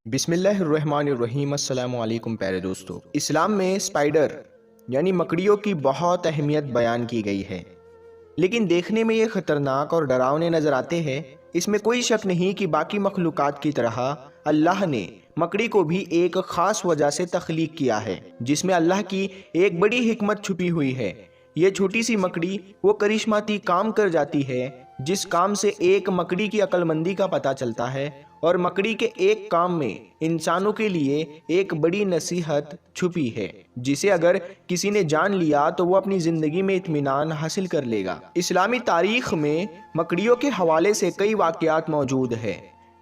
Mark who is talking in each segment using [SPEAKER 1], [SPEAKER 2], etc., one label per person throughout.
[SPEAKER 1] बिस्मिल्लाहिर्रहमानिर्रहीम। अस्सलामु अलैकुम प्यारे दोस्तों। इस्लाम में स्पाइडर यानी मकड़ियों की बहुत अहमियत बयान की गई है, लेकिन देखने में ये खतरनाक और डरावने नजर आते हैं। इसमें कोई शक नहीं कि बाकी मखलूकात की तरह अल्लाह ने मकड़ी को भी एक खास वजह से तख्लीक किया है, जिसमें अल्लाह की एक बड़ी हिकमत छुपी हुई है। ये छोटी सी मकड़ी वो करिश्माती काम कर जाती है जिस काम से एक मकड़ी की अक्लमंदी का पता चलता है, और मकड़ी के एक काम में इंसानों के लिए एक बड़ी नसीहत छुपी है, जिसे अगर किसी ने जान लिया तो वो अपनी ज़िंदगी में इत्मीनान हासिल कर लेगा। इस्लामी तारीख में मकड़ियों के हवाले से कई वाक़यात मौजूद हैं,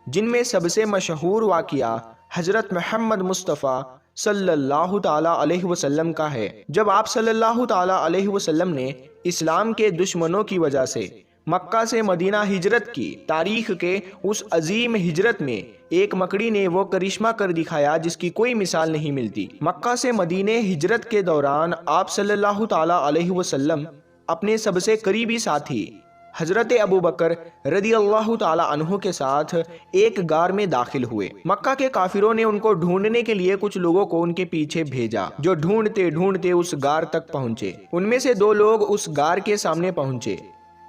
[SPEAKER 1] जिनमें सबसे मशहूर वाक़या हज़रत मोहम्मद मुस्तफ़ा सल्लल्लाहु ताला अलैहि वसल्लम का है। जब आप सल्लल्लाहु ताला अलैहि वसल्लम ने इस्लाम के दुश्मनों की वजह से मक्का से मदीना हिजरत की तारीख के उस अजीम हिजरत में एक मकड़ी ने वो करिश्मा कर दिखाया जिसकी कोई मिसाल नहीं मिलती। मक्का से मदीने हिजरत के दौरान आप सल्लल्लाहु ताला अलैहि वसल्लम अपने सबसे करीबी साथी हजरत अबू बकर रदी अल्लाह ताला अन्हु के साथ एक गार में दाखिल हुए। मक्का के काफिरों ने उनको ढूंढने के लिए कुछ लोगों को उनके पीछे भेजा, जो ढूंढते ढूंढते उस गार तक पहुंचे। उनमें से 2 लोग उस गार के सामने पहुंचे,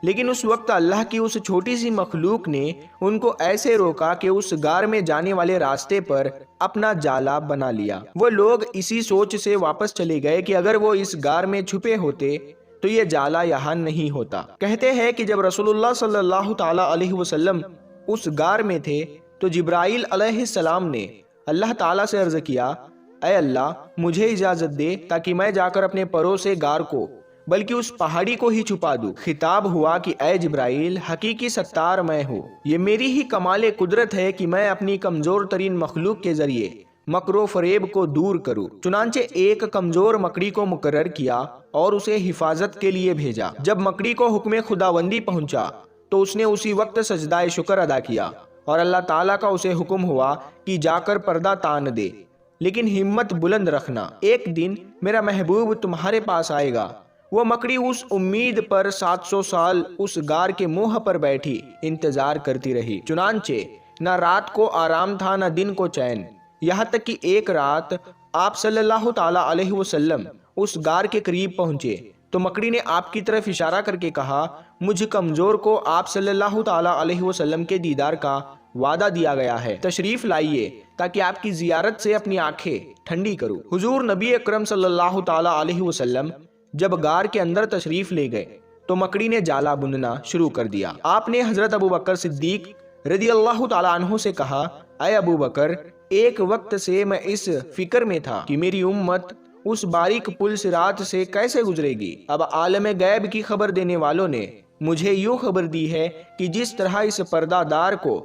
[SPEAKER 1] लेकिन उस वक्त अल्लाह की उस छोटी सी मखलूक ने उनको ऐसे रोका कि उस गार में जाने वाले रास्ते पर अपना जाला बना लिया। वो लोग इसी सोच से वापस चले गए कि अगर वो इस गार में छुपे होते तो ये जाला यहाँ नहीं होता। कहते हैं कि जब रसूलुल्लाह सल्लल्लाहु ताला अलैहि वसल्लम उस गार में थे तो जिब्राइल अलैहिस्सलाम ने अल्लाह ताला से अर्ज किया, ऐ अल्लाह, मुझे इजाजत दे ताकि मैं जाकर अपने परों से गार को बल्कि उस पहाड़ी को ही छुपा दूं। खिताब हुआ कि ऐ जिब्राइल, हकीकी सत्तार मैं हूँ। ये मेरी ही कमाले कुदरत है कि मैं अपनी कमजोर तरीन मखलूक के जरिए मकरो फरेब को दूर करूं। चुनांचे एक कमजोर मकड़ी को मुकर्रर किया और उसे हिफाजत के लिए भेजा। जब मकड़ी को हुक्म खुदावंदी पहुंचा तो उसने उसी वक्त सजदाए शुक्र अदा किया और अल्लाह ताला का उसे हुक्म हुआ कि जाकर पर्दा तान दे, लेकिन हिम्मत बुलंद रखना, एक दिन मेरा महबूब तुम्हारे पास आएगा। वो मकड़ी उस उम्मीद पर 700 साल उस गार के मुंह पर बैठी इंतजार करती रही। चुनांचे न रात को आराम था न दिन को चैन, यहाँ तक कि एक रात आप सल्लल्लाहु ताला अलैहि वसल्लम उस गार के करीब पहुंचे तो मकड़ी ने आपकी तरफ इशारा करके कहा, मुझ कमजोर को आप सल्लल्लाहु ताला अलैहि वसल्लम के दीदार का वादा दिया गया है, तशरीफ लाइए ताकि आपकी जियारत से अपनी आंखें ठंडी करूं। हुजूर नबी अकरम सल्लल्लाहु ताला अलैहि वसल्लम जब गार के अंदर तशरीफ ले गए तो मकड़ी ने जाला बुनना शुरू कर दिया। आपने हजरत अबू बकर सिद्दीक रदी अल्लाह ताला अन्हु से कहा, ऐ अबू बकर, एक वक्त से मैं इस फिक्र में था कि मेरी उम्मत उस बारीक पुल सिरात से कैसे गुजरेगी। अब आलम गैब की खबर देने वालों ने मुझे यूं खबर दी है कि जिस तरह इस पर्दादार को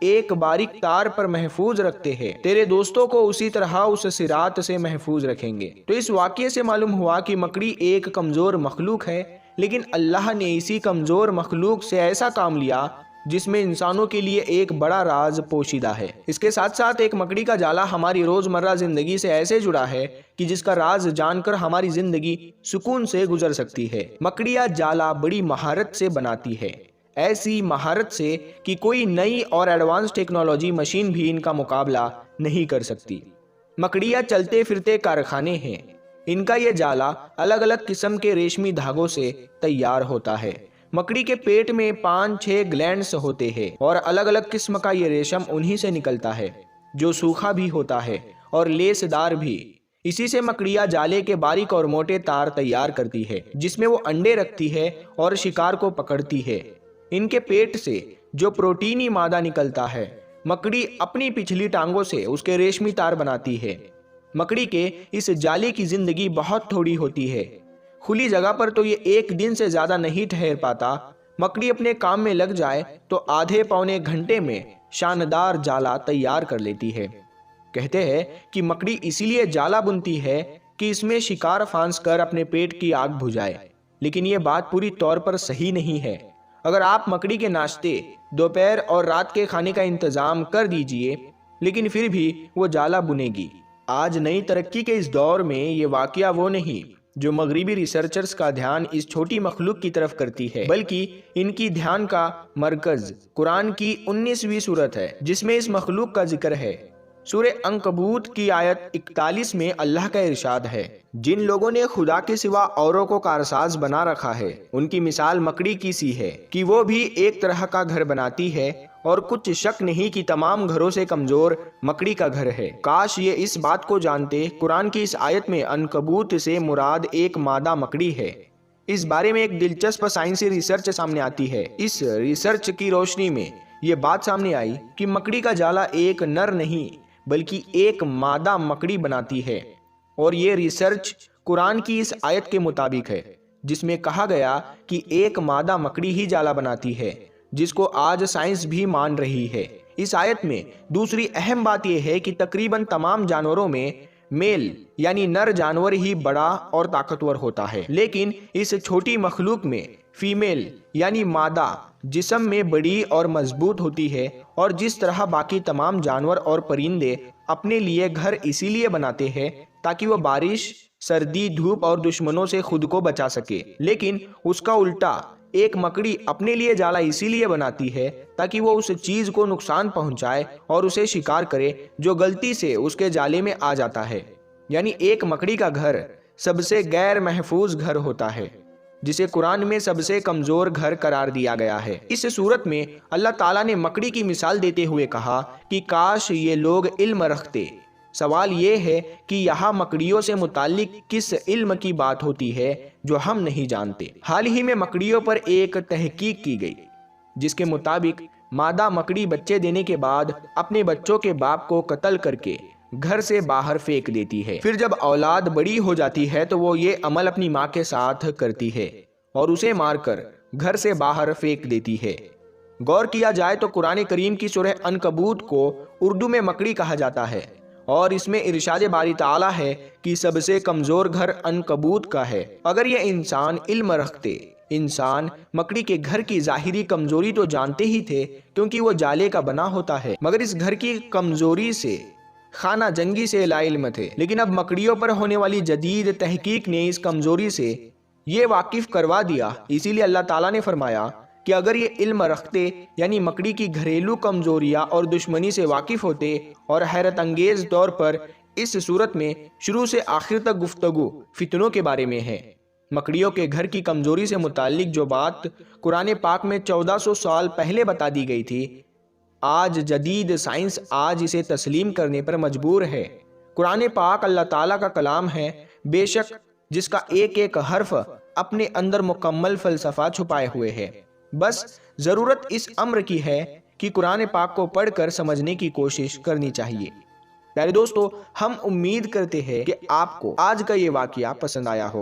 [SPEAKER 1] एक बारीक तार पर महफूज रखते हैं, तेरे दोस्तों को उसी तरह उस सिरात से महफूज रखेंगे। तो इस वाक़ये से मालूम हुआ कि मकड़ी एक कमज़ोर मखलूक है, लेकिन अल्लाह ने इसी कमज़ोर मखलूक से ऐसा काम लिया जिसमें इंसानों के लिए एक बड़ा राज पोशीदा है। इसके साथ साथ एक मकड़ी का जाला हमारी रोज़मर्रा ज़िंदगी से ऐसे जुड़ा है कि जिसका राज जानकर हमारी ज़िंदगी सुकून से गुजर सकती है। मकड़ियाँ जाला बड़ी महारत से बनाती है, ऐसी महारत से कि कोई नई और एडवांस टेक्नोलॉजी मशीन भी इनका मुकाबला नहीं कर सकती। मकड़ियाँ चलते फिरते कारखाने हैं। इनका ये जाला अलग अलग किस्म के रेशमी धागों से तैयार होता है। मकड़ी के पेट में 5-6 ग्लैंड्स होते हैं और अलग अलग किस्म का ये रेशम उन्हीं से निकलता है, जो सूखा भी होता है और लेसदार भी। इसी से मकड़ियाँ जाले के बारीक और मोटे तार तैयार करती है, जिसमें वो अंडे रखती है और शिकार को पकड़ती है। इनके पेट से जो प्रोटीनी मादा निकलता है, मकड़ी अपनी पिछली टांगों से उसके रेशमी तार बनाती है। मकड़ी के इस जाले की जिंदगी बहुत थोड़ी होती है। खुली जगह पर तो ये एक दिन से ज्यादा नहीं ठहर पाता। मकड़ी अपने काम में लग जाए तो आधे पौने घंटे में शानदार जाला तैयार कर लेती है। कहते हैं कि मकड़ी इसीलिए जाला बुनती है कि इसमें शिकार फांस कर अपने पेट की आग बुझाए, लेकिन ये बात पूरी तौर पर सही नहीं है। अगर आप मकड़ी के नाश्ते, दोपहर और रात के खाने का इंतजाम कर दीजिए, लेकिन फिर भी वो जाला बुनेगी। आज नई तरक्की के इस दौर में ये वाकया वो नहीं جو مغربی ریسرچرز کا دھیان اس چھوٹی مخلوق کی طرف کرتی ہے، بلکہ ان کی دھیان کا مرکز قرآن کی 19ویں سورت ہے جس میں اس مخلوق کا ذکر ہے۔ سورہ عنکبوت کی آیت 41 میں اللہ کا ارشاد ہے، جن لوگوں نے خدا کے سوا اوروں کو کارساز بنا رکھا ہے ان کی مثال مکڑی کی سی ہے کہ وہ بھی ایک طرح کا گھر بناتی ہے اور کچھ شک نہیں کہ تمام گھروں سے کمزور مکڑی کا گھر ہے۔ کاش یہ اس بات کو جانتے، قرآن کی اس آیت میں عنکبوت سے مراد ایک مادہ مکڑی ہے۔ اس بارے میں ایک دلچسپ سائنسی ریسرچ سامنے آتی ہے۔ اس ریسرچ کی روشنی میں یہ بات سامنے آئی کہ مکڑی کا جالا ایک نر نہیں بلکہ ایک مادہ مکڑی بناتی ہے، اور یہ ریسرچ قرآن کی اس آیت کے مطابق ہے جس میں کہا گیا کہ ایک مادہ مکڑی ہی جالا بناتی ہے، جس کو آج سائنس بھی مان رہی ہے۔ اس آیت میں دوسری اہم بات یہ ہے کہ تقریباً تمام جانوروں میں میل یعنی نر جانور ہی بڑا اور طاقتور ہوتا ہے، لیکن اس چھوٹی مخلوق میں فیمیل یعنی مادہ جسم میں بڑی اور مضبوط ہوتی ہے، اور جس طرح باقی تمام جانور اور پرندے اپنے لیے گھر اسی لیے بناتے ہیں تاکہ وہ بارش، سردی، دھوپ اور دشمنوں سے خود کو بچا سکے، لیکن اس کا الٹا ایک مکڑی اپنے لیے جالا اسی لیے بناتی ہے تاکہ وہ اس چیز کو نقصان پہنچائے اور اسے شکار کرے جو غلطی سے اس کے جالے میں آ جاتا ہے۔ یعنی ایک مکڑی کا گھر سب سے غیر محفوظ گھر ہوتا ہے جسے قرآن میں سب سے کمزور گھر قرار دیا گیا ہے۔ اس صورت میں اللہ تعالیٰ نے مکڑی کی مثال دیتے ہوئے کہا کہ کاش یہ لوگ علم رکھتے۔ سوال یہ ہے کہ یہاں مکڑیوں سے متعلق کس علم کی بات ہوتی ہے جو ہم نہیں جانتے؟ حال ہی میں مکڑیوں پر ایک تحقیق کی گئی جس کے مطابق مادہ مکڑی بچے دینے کے بعد اپنے بچوں کے باپ کو قتل کر کے گھر سے باہر پھینک دیتی ہے۔ پھر جب اولاد بڑی ہو جاتی ہے تو وہ یہ عمل اپنی ماں کے ساتھ کرتی ہے اور اسے مار کر گھر سے باہر پھینک دیتی ہے۔ غور کیا جائے تو قرآن کریم کی سورہ عنکبوت کو اردو میں مکڑی کہا جاتا ہے، اور اس میں ارشاد باری تعالیٰ ہے کہ سب سے کمزور گھر عنکبوت کا ہے۔ اگر یہ انسان علم رکھتے، انسان مکڑی کے گھر کی ظاہری کمزوری تو جانتے ہی تھے کیونکہ وہ جالے کا بنا ہوتا ہے، مگر اس گھر کی کمزوری سے خانہ جنگی سے لا علم تھے۔ لیکن اب مکڑیوں پر ہونے والی جدید تحقیق نے اس کمزوری سے یہ واقف کروا دیا، اسی لیے اللہ تعالیٰ نے فرمایا کہ اگر یہ علم رکھتے یعنی مکڑی کی گھریلو کمزوریاں اور دشمنی سے واقف ہوتے، اور حیرت انگیز طور پر اس صورت میں شروع سے آخر تک گفتگو فتنوں کے بارے میں ہے۔ مکڑیوں کے گھر کی کمزوری سے متعلق جو بات قرآن پاک میں 1400 سال پہلے بتا دی گئی تھی، آج جدید سائنس آج اسے تسلیم کرنے پر مجبور ہے۔ قرآن پاک اللہ تعالیٰ کا کلام ہے، بے شک جس کا ایک ایک حرف اپنے اندر مکمل فلسفہ چھپائے ہوئے ہے۔ بس ضرورت اس امر کی ہے کہ قرآن پاک کو پڑھ کر سمجھنے کی کوشش کرنی چاہیے۔ پیارے دوستو، ہم امید کرتے ہیں کہ آپ کو آج کا یہ واقعہ پسند آیا ہو۔